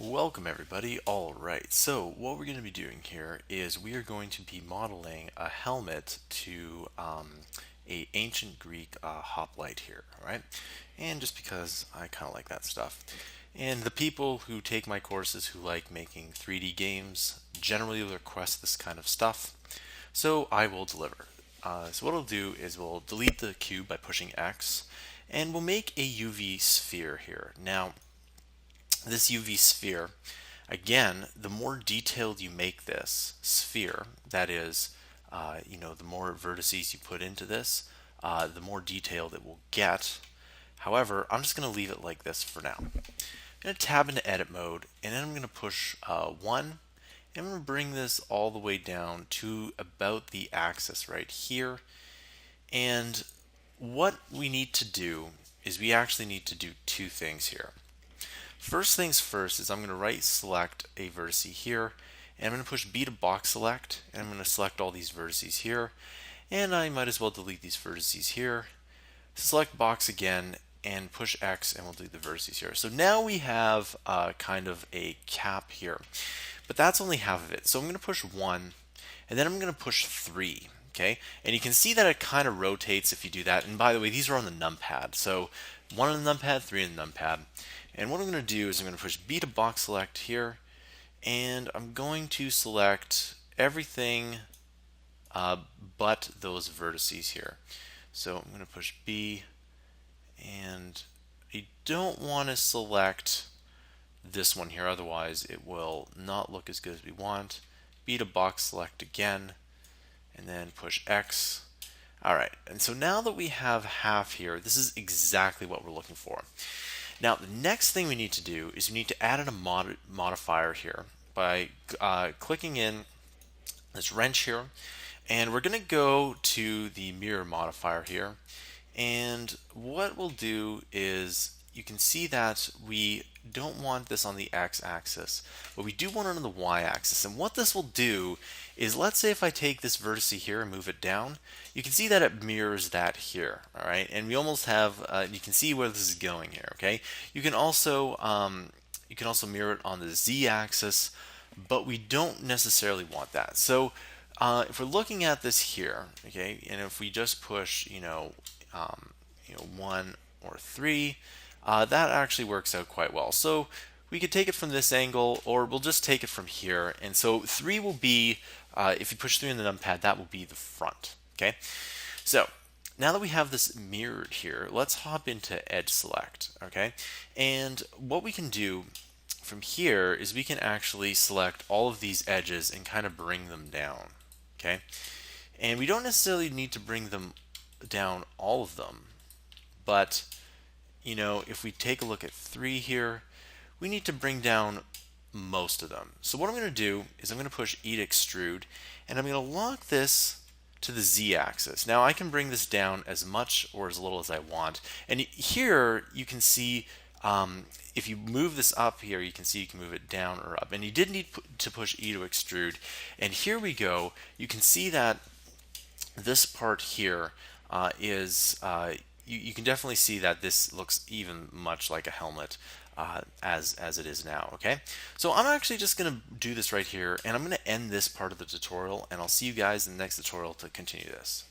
Welcome everybody. Alright, so what we're going to be doing here is we are going to be modeling a helmet to a ancient Greek hoplite here, alright? And just because I kind of like that stuff. And the people who take my courses who like making 3D games generally request this kind of stuff, so I will deliver. So what I'll do is we'll delete the cube by pushing X, and we'll make a UV sphere here. Now, this UV sphere, again, the more detailed you make this sphere, that is, the more vertices you put into this, the more detailed it will get. However, I'm just going to leave it like this for now. I'm going to tab into edit mode, and then I'm going to push 1, and I'm going to bring this all the way down to about the axis right here. And what we need to do is we actually need to do two things here. First things first is I'm going to right select a vertex here, and I'm going to push B to box select, and I'm going to select all these vertices here, and I might as well delete these vertices here. Select box again and push X, and we'll delete the vertices here. So now we have kind of a cap here, but that's only half of it. So I'm going to push 1, and then I'm going to push 3. Okay, and you can see that it kind of rotates if you do that. And by the way, these are on the numpad. So 1 on the numpad, 3 on the numpad. And what I'm going to do is I'm going to push B to box select here, and I'm going to select everything but those vertices here. So I'm going to push B, and I don't want to select this one here, otherwise it will not look as good as we want. B to box select again, and then push X. Alright, and so now that we have half here, this is exactly what we're looking for. Now, the next thing we need to do is we need to add in a modifier here by clicking in this wrench here, and we're going to go to the mirror modifier here, and what we'll do is you can see that we don't want this on the x-axis, but we do want it on the y-axis. And what this will do is, let's say if I take this vertex here and move it down, you can see that it mirrors that here, all right? And we almost have, you can see where this is going here, okay? You can also mirror it on the z-axis, but we don't necessarily want that. So if we're looking at this here, okay, and if we just push, 1 or 3, that actually works out quite well. So we could take it from this angle, or we'll just take it from here. And so 3 will be, if you push 3 on the numpad, that will be the front. Okay. So now that we have this mirrored here, let's hop into edge select. Okay. And what we can do from here is we can actually select all of these edges and kind of bring them down. Okay. And we don't necessarily need to bring them down, all of them, but if we take a look at 3 here, we need to bring down most of them. So what I'm going to do is I'm going to push E to extrude, and I'm going to lock this to the z-axis. Now I can bring this down as much or as little as I want, and here you can see if you move this up here, you can see you can move it down or up, and you did need to push E to extrude. And here we go. You can see that this part here you can definitely see that this looks even much like a helmet as it is now. Okay, so I'm actually just going to do this right here, and I'm going to end this part of the tutorial, and I'll see you guys in the next tutorial to continue this.